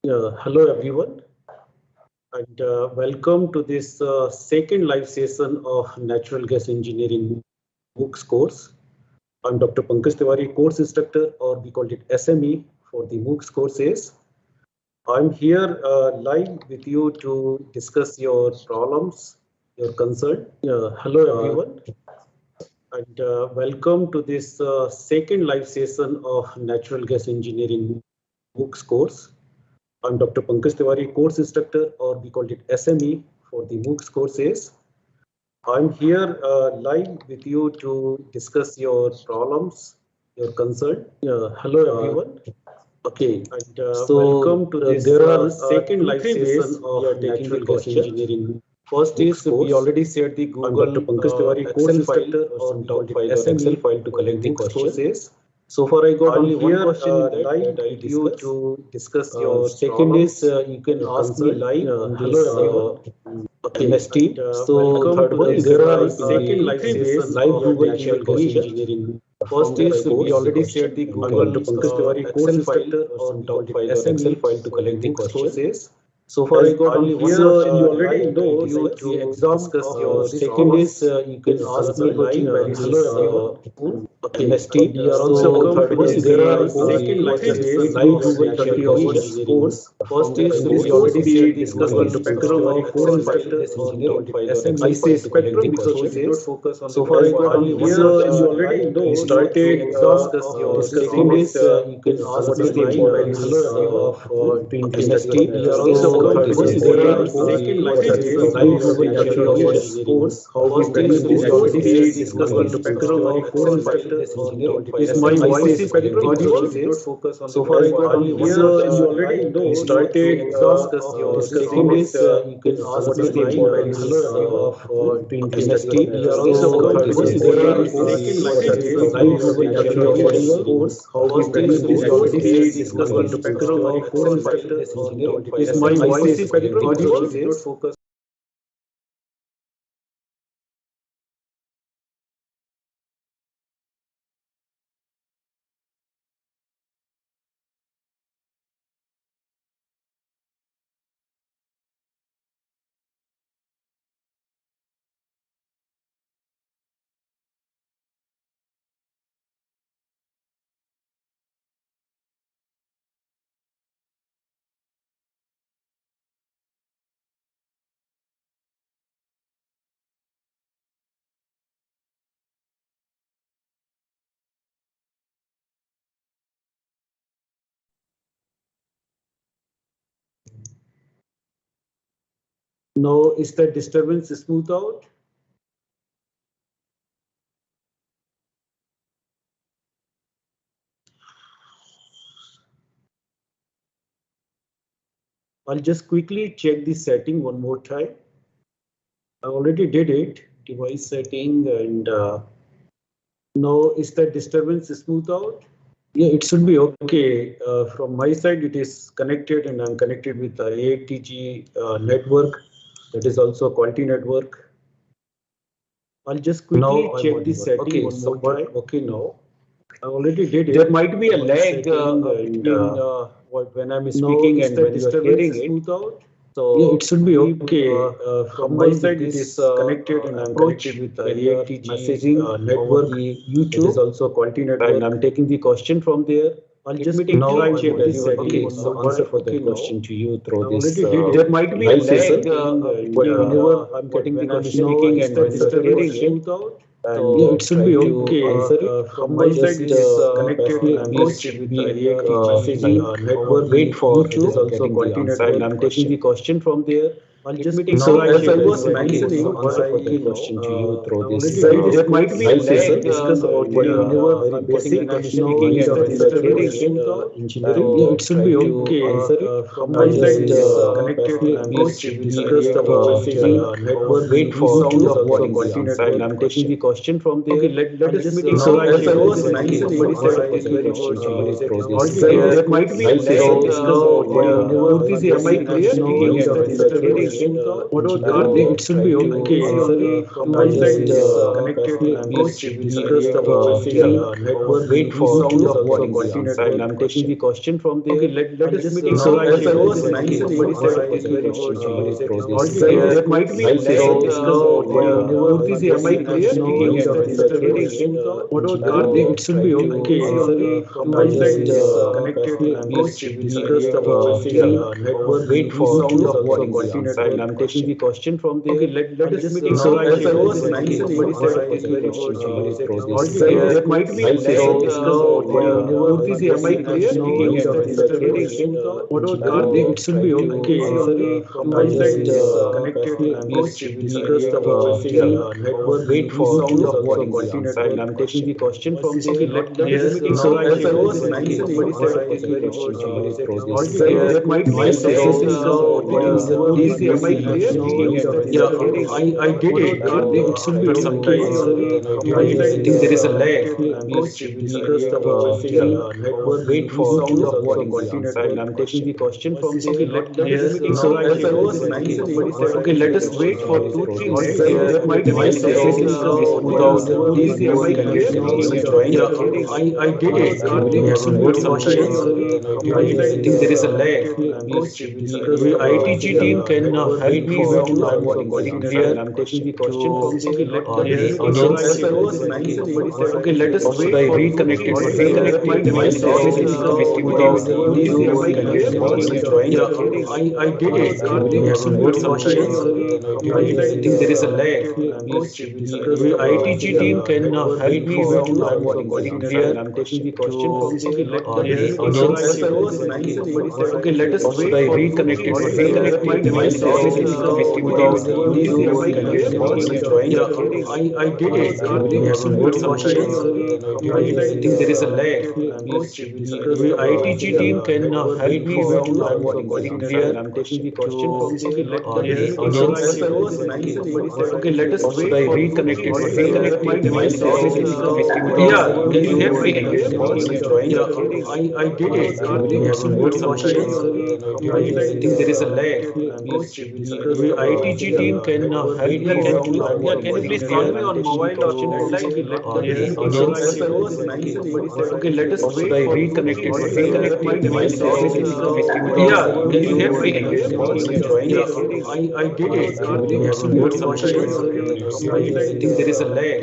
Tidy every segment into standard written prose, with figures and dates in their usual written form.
Hello everyone, and welcome to this second live session of Natural Gas Engineering MOOCs course. I'm Dr. Pankaj Tiwari, course instructor, or we called it SME for the MOOCs courses. I'm here live with you to discuss your problems, your concern. Hello everyone, and welcome to this second live session of Natural Gas Engineering MOOCs course. I'm Dr. Pankaj Tiwari, course instructor, or we called it SME for the MOOCs courses. I'm here live with you to discuss your problems, your concern. Hello everyone. Okay, and welcome to this second live session of Natural Gas Engineering. First is we already shared the Google Dr. Pankaj Tiwari course instructor or SME file to collect the questions. So far, I got only one question that I you to discuss your second is you can ask me live on this MS Team. So third one is there are second live session live Google engineering. First is we already shared the Google Pankaj Tiwari course instructor or SME file to collect the questions. So far, I got only one question. You already know the exam discuss your second is you can ask me live on MS Team. We are also third one is there are second live session live Google 30 hours course. First is we already shared the Google spectrum of course instructor or I say spectrum because we did not focus on. So far, I got only one. You already know started discuss your second is you can ask what is the importance of MS Team. We are also third one is there are second live session live Google 30 hours course. First is we already shared discuss the spectrum of course instructor. Is my voice is audible? So far, I got only one. You already know started discuss your second is you can ask what is the importance of MS Team. We are also third one is there are second live Google course. First is we already shared discuss the spectrum of course instructor. Is my voice is audible? Now, is the disturbance smooth out? I'll just quickly check the setting one more time. I already did it, device setting, and now is the disturbance smooth out? Yeah, it should be okay. From my side, it is connected and I'm connected with the IITG network. That is also a quality network. I'll just quickly check the setting one more time. Okay, now. I already did it. There might be a lag between when I'm speaking and when you're hearing it. So yeah, it should be okay. From my side, it is connected and I'm connected with the IITG messaging network. YouTube it is also a quality network. And I'm taking the question from there. I'll just now I check this setting. Okay, so answer for that question to you through this. There might be a lag whenever I'm getting the question speaking and when you're hearing it. And yeah, it should be okay. From my side, it is connected and connected with the IITG network. Wait for YouTube. It is also quality network. I'm taking the question from there. I'll just so as I was mentioning, answer for the question to you through this. There might be a lag discuss about whenever very basic question and hearing engineering. Yeah, it should be okay. From my side, it is connected and discussed about network. Wait for YouTube. Quality network. And I'm taking the question from there. Okay, let us meet. So as I was mentioning, there might be a lag discuss about whenever. Am I clear? what about Karthik? It should be okay. I just connected and discussed about the network sound of quality answer, and I'm taking the question from there. Okay, let us meet. So as I was mentioning, somebody said very good. Somebody said it's not there might be a lag. Murthy ji, am I clear? Speaking at the what about Karthik? It should be okay. I just connected and discussed about the network sound of quality answer, and I'm taking the question from there. Okay, let us meet. So as I was mentioning, somebody said very good. Somebody said it's not there might be a lag. Murthy ji, am I clear? Speaking at the what about Karthik? It should be okay. I just connected and discussed about the network sound of quality answer, and I'm taking the question from there. Okay, let us meet. So as I was mentioning, somebody said very good. Somebody said it's not there might be a lag. Murthy ji, am I clear? Speaking at the I did it. Karthik, it should be sometimes. I think there is a lag. Discussed about the network sound of quality answer, and I'm taking the question from there. Okay, let us meet. So as I was mentioning, okay, let us wait for 2-3 minutes. There might be a lag. Murthy ji, am I clear? I did it. Karthik, it should be sometimes. I think there is a lag. IITG team can help me with clear. I'm taking the question from there. So as I was mentioning, okay, let us wait for reconnect it. Reconnect might be I did it. Karthik, it should be sometimes. I think there is a lag. IITG team can help me with clear. I'm taking the question from there. So as I was mentioning, okay, let us wait for reconnect it. Reconnect might be I did it. Karthik, it should be sometimes. I think there is a lag. IITG team can help me with clear. I'm taking the question from there. So as I was mentioning, okay, let us wait for reconnect it. Reconnect might be can you hear me? I did it. Karthik, it should be sometimes. I think there is a lag. IITG team can help me with can you please call me on mobile or landline? So as I was mentioning, okay, let us wait for reconnect it. Reconnect might be can you hear me? I did it. Karthik, it should be sometimes. I think there is a lag.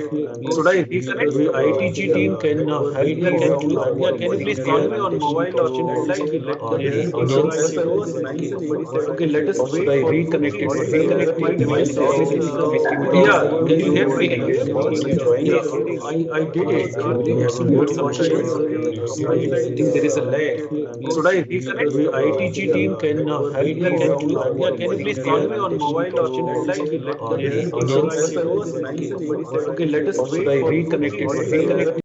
Should I reconnect? IITG team can help me can you please call me on mobile or landline? So as I was mentioning, okay, let us wait for reconnect it. Reconnect might be can you hear me? I did it. Karthik, it should be sometimes. I think there is a lag. Should I reconnect? IITG team can help me can you please call me on mobile or landline? So as I was mentioning, okay, let us wait for reconnect it. Reconnect.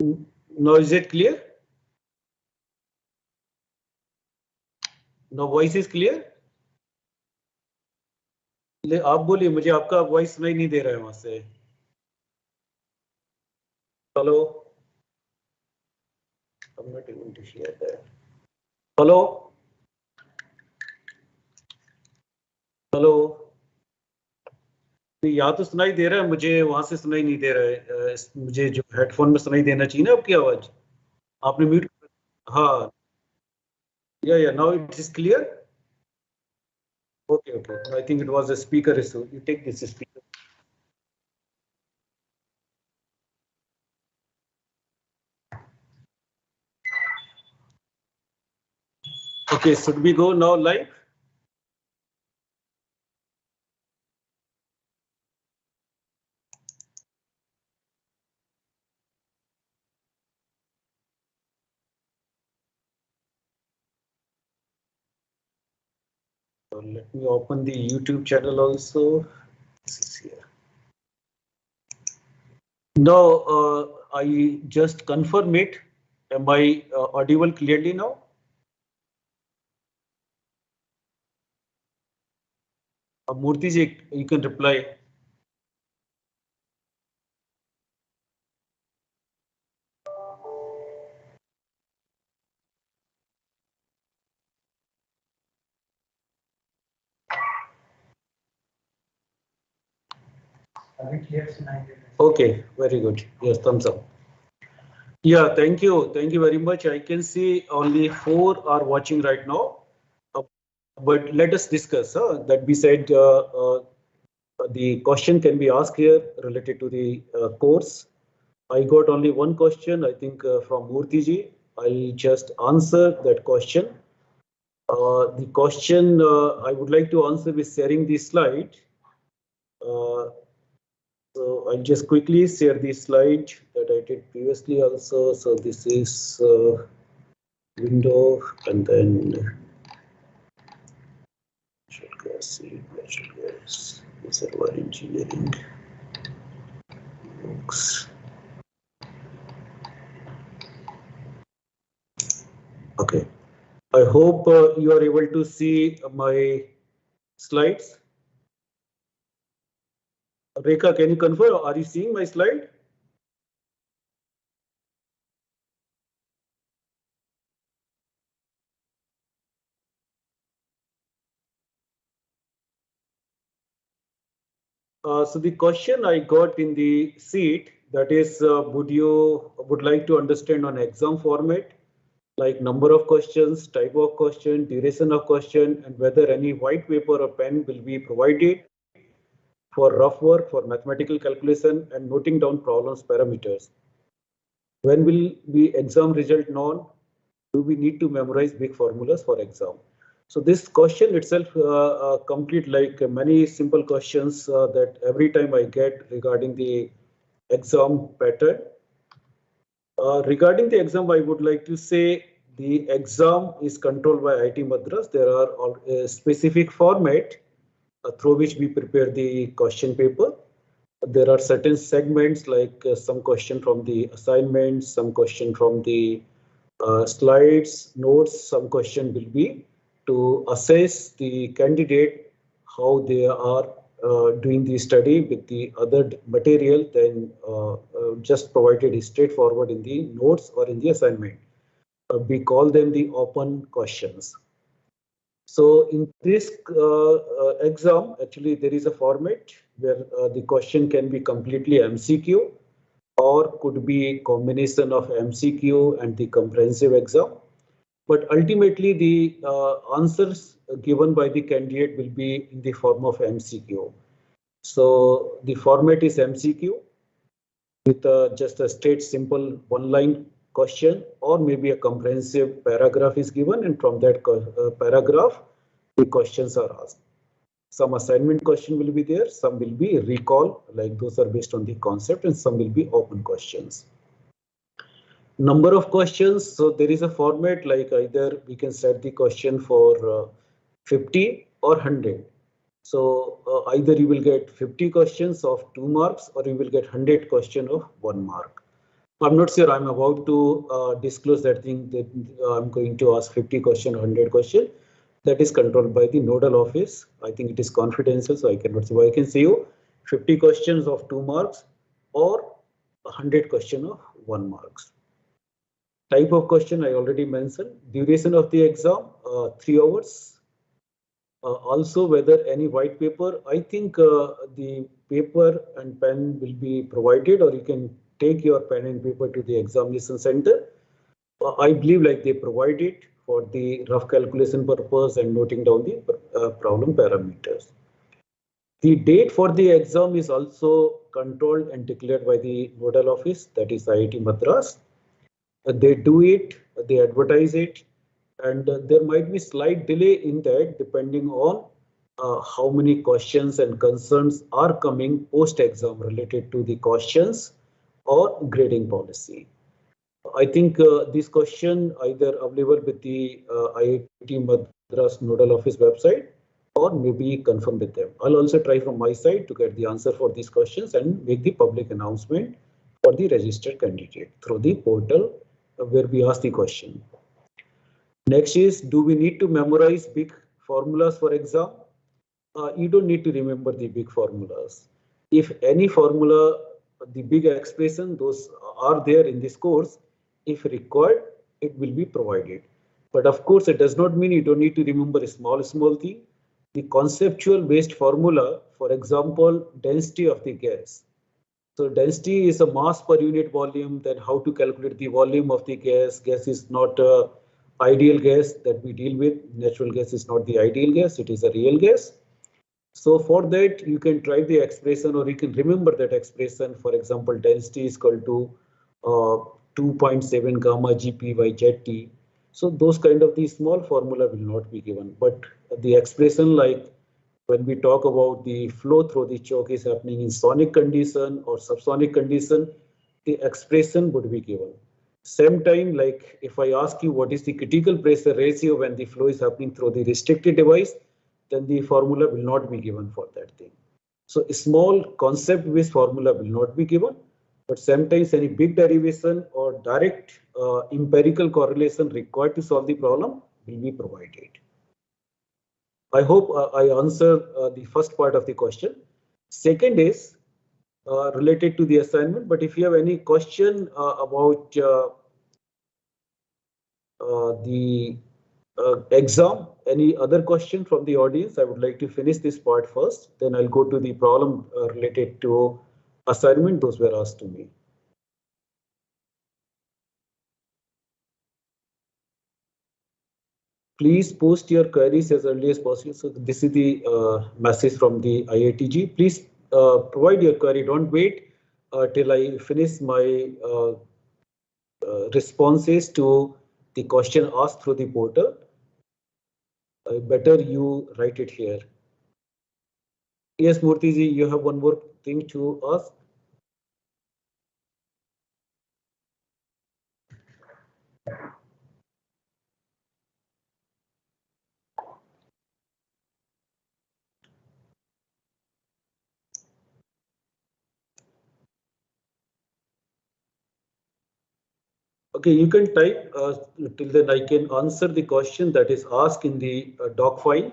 Now is it clear? Now voice is clear? आप बोलिए, मुझे आपका voice सुनाई नहीं दे रहा है वहां से. Hello, I'm not able to share that. Hello hello, यहाँ तो सुनाई दे रहा है मुझे, वहां से सुनाई नहीं दे रहा है. मुझे जो हेडफोन में सुनाई देना चाहिए ना आपकी आवाज. आपने म्यूट. हाँ, या now it is clear. Okay, okay. I think it was a speaker issue. You take this speaker. Okay, should we go now live? So let me open the YouTube channel also. This is here. Now, I just confirm it. Am I audible clearly now? Murthy ji, you can reply. Okay, very good. Yes, thumbs up. Yeah, thank you. Thank you very much. I can see only 4 are watching right now. But let us discuss. That we said the question can be asked here related to the course. I got only one question, I think, from Murthy ji. I'll just answer that question. The question I would like to answer with sharing this slide. So I'll just quickly share this slide that I did previously also. So this is window, and then natural gas, reservoir engineering books. Okay, I hope you are able to see my slides. Rekha, can you confirm? Are you seeing my slide? So the question I got in the sheet, that is, would like to understand on exam format, like number of questions, type of question, duration of question, and whether any white paper or pen will be provided for rough work, for mathematical calculation, and noting down problems parameters. When will be exam result known? Do we need to memorize big formulas for exam? So this question itself complete like many simple questions that every time I get regarding the exam pattern. Regarding the exam, I would like to say the exam is controlled by IIT Madras. There are a specific format through which we prepare the question paper. There are certain segments like some question from the assignments, some question from the slides, notes, some question will be to assess the candidate how they are doing the study with the other material than just provided straightforward in the notes or in the assignment. We call them the open questions. So in this exam, actually there is a format where the question can be completely MCQ or could be a combination of MCQ and the comprehensive exam. But ultimately the answers given by the candidate will be in the form of MCQ. So the format is MCQ with just a straight simple one-line question, or maybe a comprehensive paragraph is given, and from that paragraph the questions are asked. Some assignment question will be there, some will be recall, like those are based on the concept, and some will be open questions. Number of questions, so there is a format like either we can set the question for 50 or 100. So either you will get 50 questions of 2 marks or you will get 100 question of 1 mark. I'm not sure. I'm about to disclose that thing that I'm going to ask 50 question, 100 question. That is controlled by the nodal office. I think it is confidential, so I cannot say. I can say you 50 questions of 2 marks or 100 question of 1 marks. Type of question I already mentioned. Duration of the exam 3 hours. Also, whether any white paper, I think the paper and pen will be provided, or you can take your pen and paper to the examination center. I believe like they provide it for the rough calculation purpose and noting down the problem parameters. The date for the exam is also controlled and declared by the nodal office, that is IIT Madras. They do it, they advertise it, and there might be slight delay in that depending on how many questions and concerns are coming post-exam related to the questions or grading policy. I think this question either available with the IIT Madras Nodal Office website or maybe confirm with them. I'll also try from my side to get the answer for these questions and make the public announcement for the registered candidate through the portal where we ask the question. Next is, do we need to memorize big formulas for exam? You don't need to remember the big formulas. If any formula, the big expression, those are there in this course, if required, it will be provided. But of course, it does not mean you don't need to remember a small thing. The conceptual based formula, for example, density of the gas. So density is a mass per unit volume, then how to calculate the volume of the gas. Gas is not a ideal gas that we deal with. Natural gas is not the ideal gas, it is a real gas. So for that, you can try the expression or you can remember that expression. For example, density is equal to 2.7 gamma Gp by Zt. So those kind of the small formula will not be given, but the expression like when we talk about the flow through the choke is happening in sonic condition or subsonic condition, the expression would be given. Same time, like if I ask you what is the critical pressure ratio when the flow is happening through the restricted device, then the formula will not be given for that thing. So a small concept-based formula will not be given, but sometimes any big derivation or direct empirical correlation required to solve the problem will be provided. I hope I answered the first part of the question. Second is related to the assignment, but if you have any question about the exam, any other question from the audience, I would like to finish this part first, then I'll go to the problem related to assignment those were asked to me. Please post your queries as early as possible. So this is the message from the IITG. Please provide your query. Don't wait till I finish my responses to the question asked through the portal. Better you write it here. Yes, Murthy ji, you have one more thing to ask. Okay, you can type till then I can answer the question that is asked in the doc file.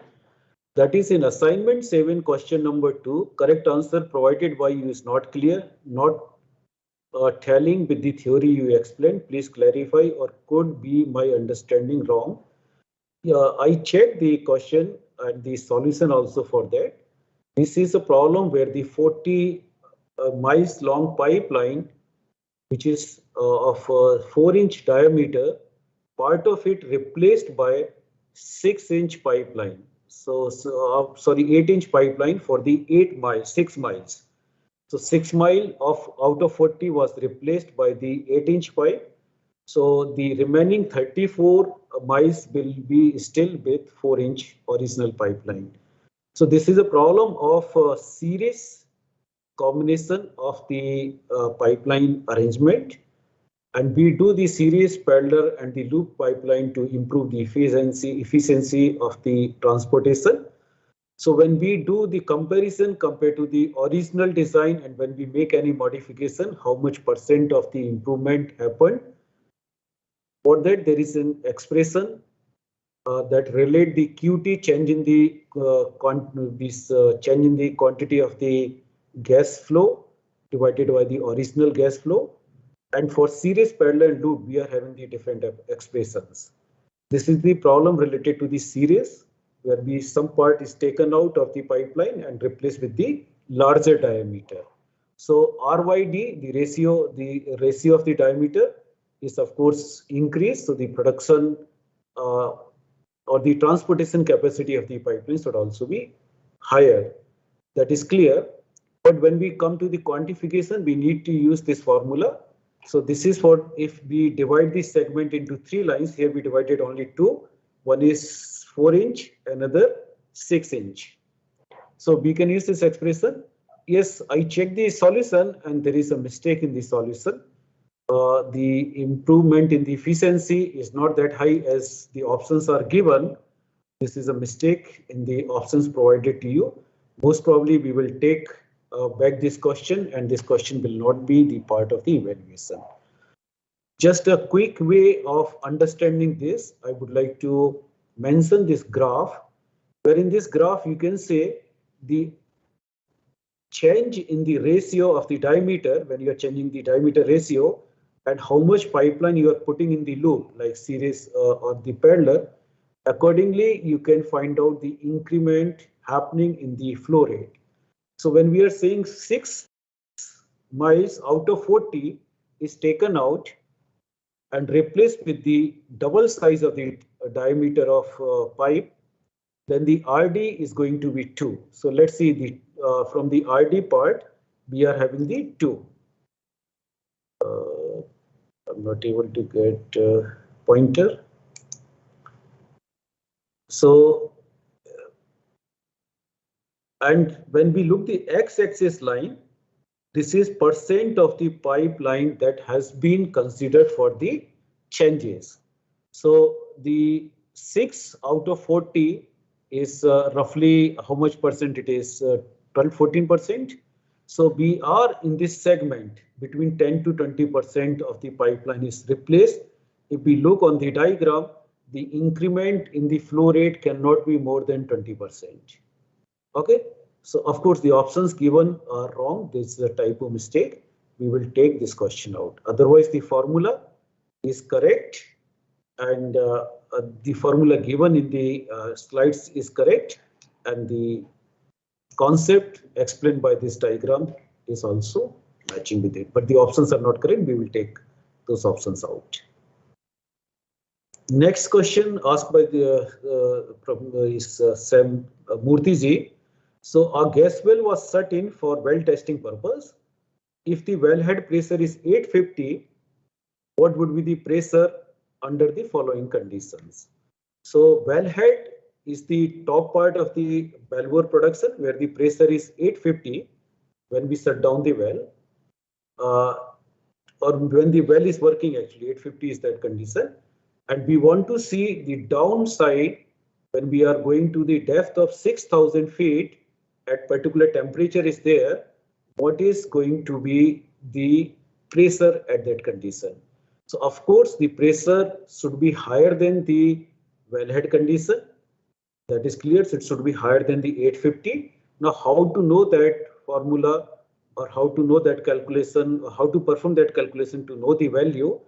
That is in assignment 7, question number 2. Correct answer provided by you is not clear, not tallying with the theory you explained. Please clarify, or could be my understanding wrong. I checked the question and the solution also for that. This is a problem where the 40 miles long pipeline, which is of 4-inch diameter, part of it replaced by 6-inch pipeline. So sorry, 8-inch pipeline for the 6 miles. So 6 mile of out of 40 was replaced by the 8-inch pipe. So the remaining 34 miles will be still with 4-inch original pipeline. So this is a problem of series combination of the pipeline arrangement, and we do the series, parallel and the loop pipeline to improve the efficiency of the transportation. So when we do the comparison compared to the original design and when we make any modification, how much percent of the improvement happened? For that, there is an expression that relate the QT change in the change in the quantity of the gas flow divided by the original gas flow. And for series parallel loop, we are having the different expressions. This is the problem related to the series, where some part is taken out of the pipeline and replaced with the larger diameter. So RYD, the ratio of the diameter is of course increased. So the production or the transportation capacity of the pipeline should also be higher. That is clear. But when we come to the quantification, we need to use this formula. So this is for if we divide this segment into 3 lines, here we divided only 2. One is 4 inch, another 6 inch. So we can use this expression. Yes, I checked the solution and there is a mistake in the solution. The improvement in the efficiency is not that high as the options are given. This is a mistake in the options provided to you. Most probably we will take back this question and this question will not be the part of the evaluation. Just a quick way of understanding this, I would like to mention this graph, where in this graph you can say the change in the ratio of the diameter when you are changing the diameter ratio and how much pipeline you are putting in the loop like series or the parallel. Accordingly, you can find out the increment happening in the flow rate. So when we are saying 6 miles out of 40 is taken out and replaced with the double size of the diameter of pipe, then the RD is going to be 2. So let's see the from the RD part, we are having the 2. I'm not able to get pointer. So, and when we look the x-axis line, this is percent of the pipeline that has been considered for the changes. So the 6 out of 40 is roughly how much percent it is? 12-14%. So we are in this segment between 10 to 20% of the pipeline is replaced. If we look on the diagram, the increment in the flow rate cannot be more than 20%. Okay, so of course the options given are wrong. This is a typo mistake. We will take this question out. Otherwise, the formula is correct and the formula given in the slides is correct and the concept explained by this diagram is also matching with it. But the options are not correct. We will take those options out. Next question asked by the Sam Murthy ji. So a gas well was set in for well testing purpose. If the wellhead pressure is 850, what would be the pressure under the following conditions? So wellhead is the top part of the wellbore production where the pressure is 850 when we shut down the well or when the well is working. Actually 850 is that condition, and we want to see the downside when we are going to the depth of 6,000 feet at particular temperature is there, what is going to be the pressure at that condition. So of course the pressure should be higher than the wellhead condition. That is clear. So it should be higher than the 850. Now how to know that formula or how to know that calculation, or how to perform that calculation to know the value?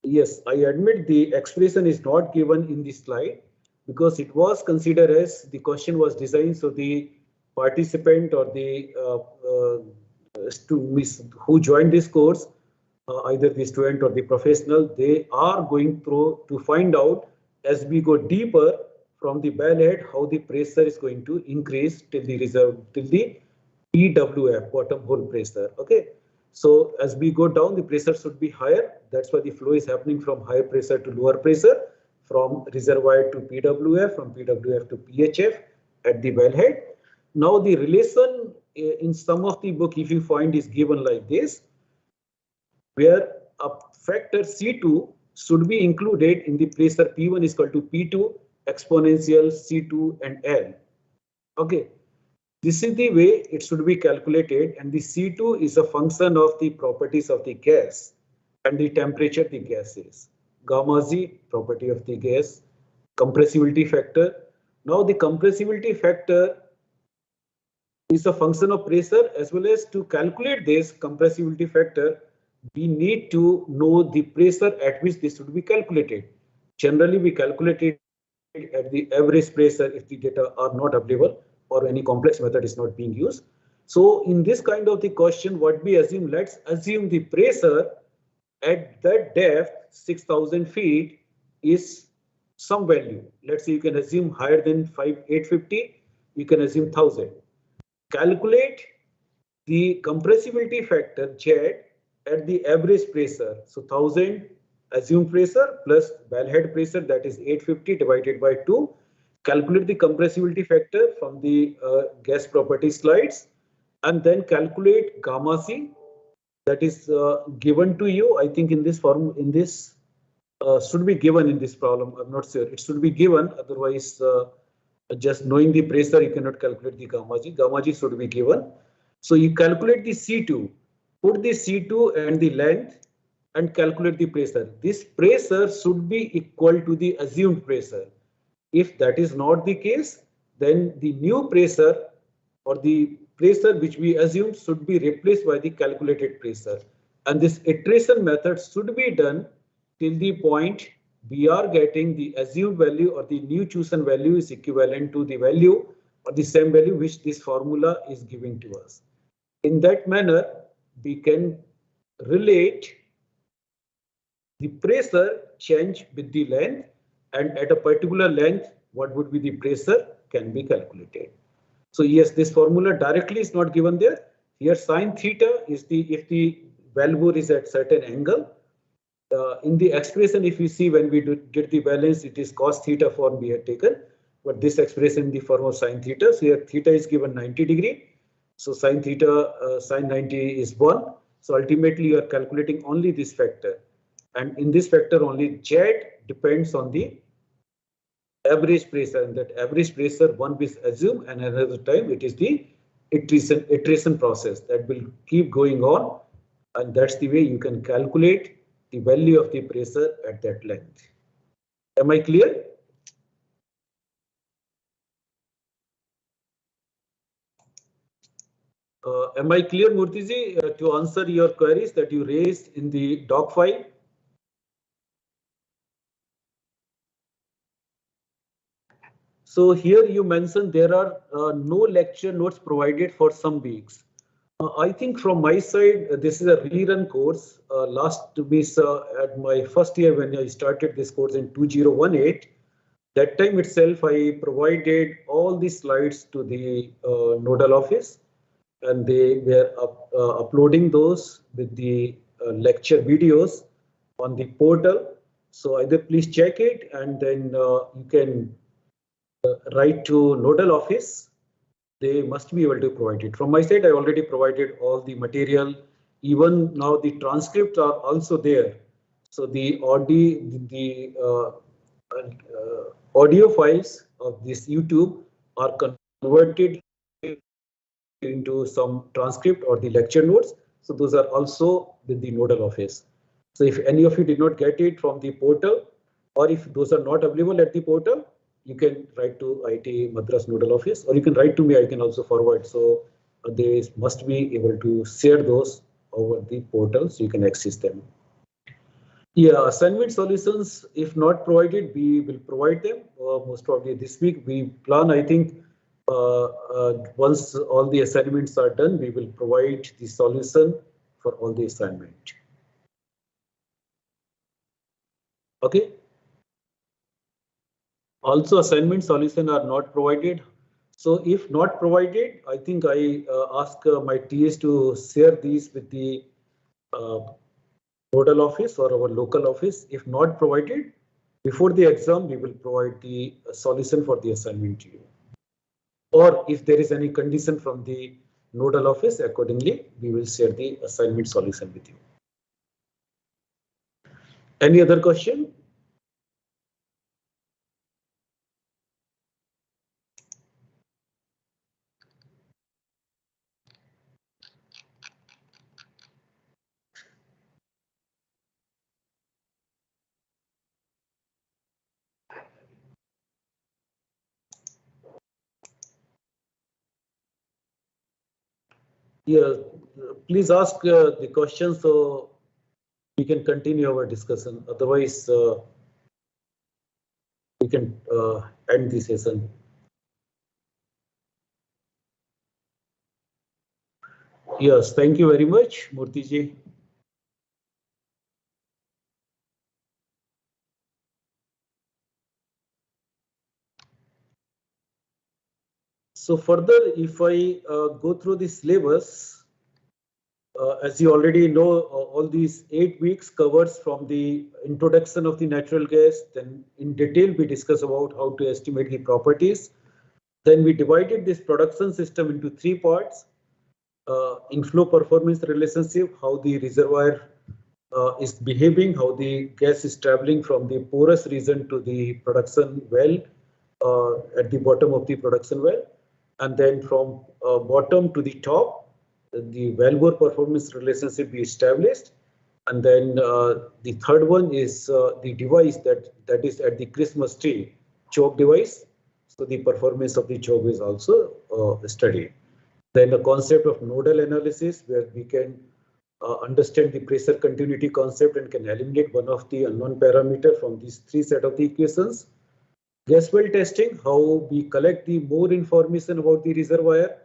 Yes, I admit the expression is not given in the slide because it was considered as the question was designed so the participant or the who joined this course, either the student or the professional, they are going through to find out as we go deeper from the wellhead how the pressure is going to increase till the reserve, till the PWF, bottom hole pressure. Okay, so as we go down, the pressure should be higher. That's why the flow is happening from higher pressure to lower pressure, from reservoir to PWF, from PWF to PHF at the wellhead. Now the relation in some of the book, if you find, is given like this, where a factor C2 should be included in the pressure P1 is equal to P2 exponential C2 and L. Okay, this is the way it should be calculated, and the C2 is a function of the properties of the gas and the temperature the gas is. Gamma Z, property of the gas, compressibility factor. Now the compressibility factor is a function of pressure, as well as to calculate this compressibility factor, we need to know the pressure at which this should be calculated. Generally, we calculate it at the average pressure if the data are not available or any complex method is not being used. So in this kind of the question, what we assume, let's assume the pressure at that depth, 6,000 feet, is some value. Let's say you can assume higher than 850, you can assume 1,000. Calculate the compressibility factor Z at the average pressure. So 1,000 assumed pressure plus wellhead pressure, that is 850 divided by 2. Calculate the compressibility factor from the gas property slides, and then calculate gamma C, that is given to you. I think in this form, in this should be given in this problem. I'm not sure. It should be given. Otherwise, just knowing the pressure, you cannot calculate the gamma G. Gamma G should be given. So you calculate the C2, put the C2 and the length, and calculate the pressure. This pressure should be equal to the assumed pressure. If that is not the case, then the new pressure or the pressure which we assumed should be replaced by the calculated pressure. And this iteration method should be done till the point we are getting the assumed value or the new chosen value is equivalent to the value or the same value which this formula is giving to us. In that manner, we can relate the pressure change with the length, and at a particular length, what would be the pressure can be calculated. So yes, this formula directly is not given there. Here sine theta is the, if the valve is at certain angle. In the expression, if you see when we did the balance, it is cos theta form we had taken, but this expression in the form of sine theta. So here theta is given 90 degree. So sine theta, sine 90 is 1. So ultimately you are calculating only this factor. And in this factor only Z depends on the average pressure, and that average pressure one is assumed, and another time it is the iteration process that will keep going on, and that's the way you can calculate the value of the pressure at that length. Am I clear? Am I clear, Murthyji, to answer your queries that you raised in the doc file? So here you mentioned there are no lecture notes provided for some weeks. I think from my side, this is a rerun course. Last week at my first year when I started this course in 2018, that time itself I provided all the slides to the nodal office, and they were uploading those with the lecture videos on the portal. So either please check it, and then you can write to nodal office. They must be able to provide it. From my side, I already provided all the material. Even now the transcripts are also there. So the audio files of this YouTube are converted into some transcript or the lecture notes. So those are also with the nodal office. So if any of you did not get it from the portal, or if those are not available at the portal, you can write to IIT Madras nodal office, or you can write to me. I can also forward. So they must be able to share those over the portal so you can access them. Yeah, assignment solutions, if not provided, we will provide them most probably this week. We plan, I think, once all the assignments are done, we will provide the solution for all the assignment. Okay. Also, assignment solution are not provided. So if not provided, I think I ask my TAs to share these with the nodal office or our local office. If not provided, before the exam, we will provide the solution for the assignment to you. Or if there is any condition from the nodal office, accordingly, we will share the assignment solution with you. Any other question? Yeah, please ask the question so we can continue our discussion. Otherwise, we can end the session. Yes, thank you very much, Murthy ji. So further, if I go through the syllabus, as you already know, all these 8 weeks covers from the introduction of the natural gas. Then in detail, we discuss about how to estimate the properties. Then we divided this production system into 3 parts. Inflow performance relationship, how the reservoir is behaving, how the gas is traveling from the porous region to the production well at the bottom of the production well, and then from bottom to the top, the wellbore performance relationship we established. And then the third one is the device that is at the Christmas tree, choke device. So the performance of the choke is also studied. Then the concept of nodal analysis, where we can understand the pressure continuity concept and can eliminate one of the unknown parameter from these 3 set of the equations. Gas well testing, how we collect the more information about the reservoir,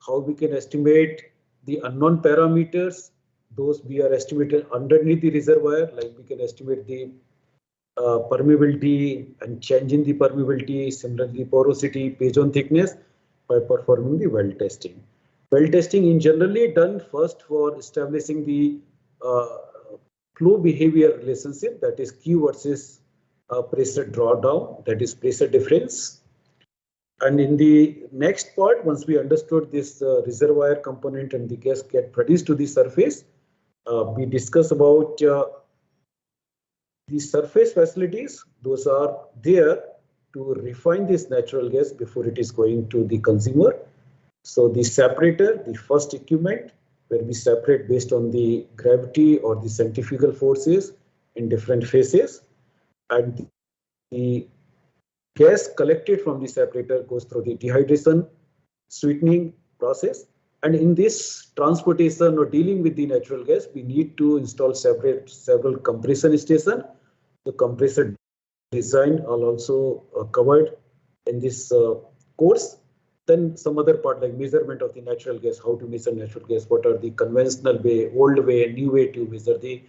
how we can estimate the unknown parameters, those we are estimated underneath the reservoir, like we can estimate the permeability and change in the permeability, similarly porosity, page on thickness by performing the well testing. Well testing in generally done first for establishing the uh, flow behavior relationship, that is Q versus pressure drawdown, that is pressure difference. And in the next part, once we understood this reservoir component and the gas get produced to the surface, we discuss about the surface facilities. Those are there to refine this natural gas before it is going to the consumer. So the separator, the first equipment, where we separate based on the gravity or the centrifugal forces in different phases, and the gas collected from the separator goes through the dehydration, sweetening process. And in this transportation or dealing with the natural gas, we need to install several compression stations. The compressor design are also covered in this course. Then some other part like measurement of the natural gas, how to measure natural gas, what are the conventional way, old way, new way to measure the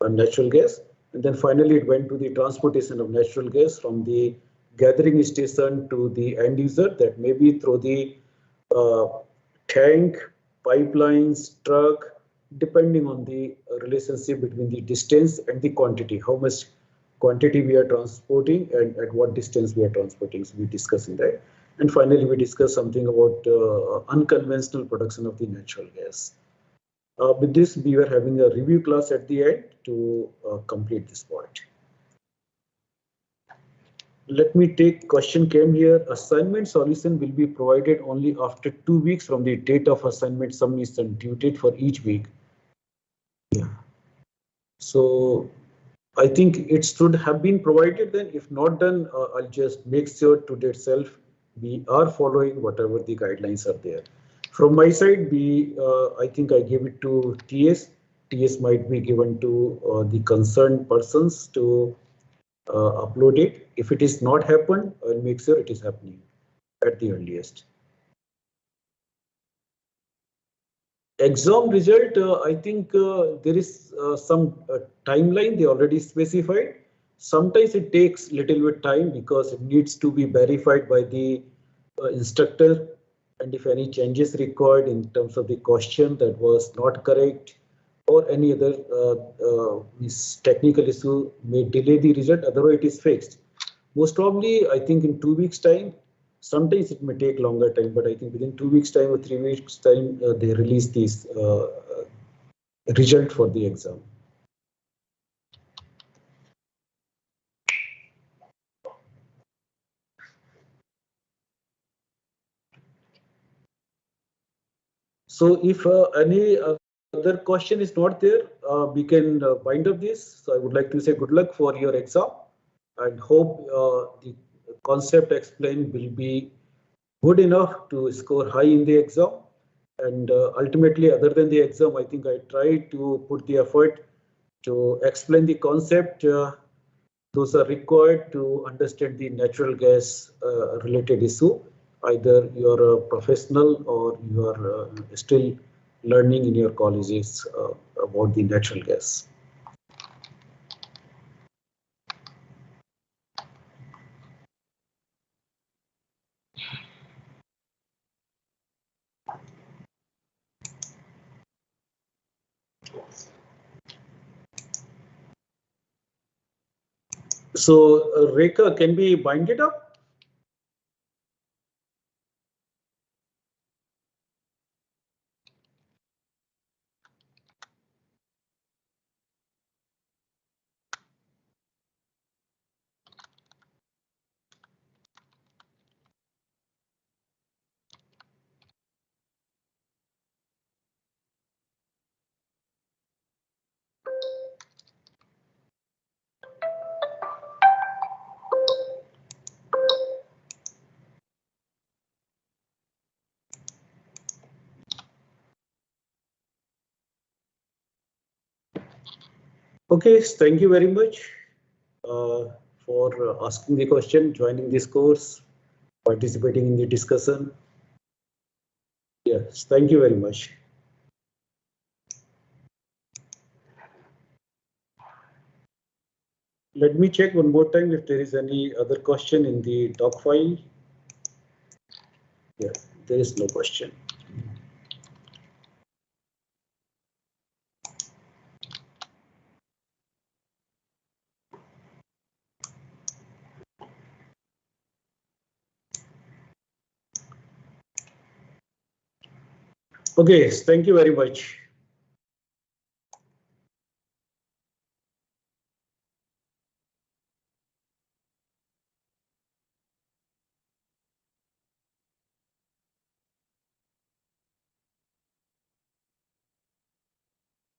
natural gas. And then finally it went to the transportation of natural gas from the gathering station to the end user, that may be through the uh, tank, pipelines, truck, depending on the relationship between the distance and the quantity, how much quantity we are transporting and at what distance we are transporting. So we discussing that. And finally, we discuss something about unconventional production of the natural gas. With this, we were having a review class at the end to complete this point. Let me take question came here. Assignment solution will be provided only after 2 weeks from the date of assignment submission, due date for each week. Yeah. So I think it should have been provided then. If not done, I'll just make sure today itself we are following whatever the guidelines are there. From my side, I think I gave it to TS. TS might be given to the concerned persons to upload it. If it is not happened, I'll make sure it is happening at the earliest. Exam result, I think there is some timeline they already specified. Sometimes it takes little bit time because it needs to be verified by the instructor, and if any changes required in terms of the question that was not correct or any other technical issue may delay the result, otherwise it is fixed. Most probably, I think in 2 weeks time. Sometimes it may take longer time, but I think within 2 weeks time or 3 weeks time, they release these result for the exam. So if any other question is not there, we can wind up this. So I would like to say good luck for your exam and hope the concept explained will be good enough to score high in the exam. And ultimately, other than the exam, I think I tried to put the effort to explain the concept. Those are required to understand the natural gas related issue. Either you are a professional or you are still learning in your colleges about the natural gas. So, Rekha, can we bind it up? Okay, thank you very much for asking the question, joining this course, participating in the discussion. Yes, thank you very much. Let me check one more time if there is any other question in the doc file. Yeah, there is no question. Okay, thank you very much.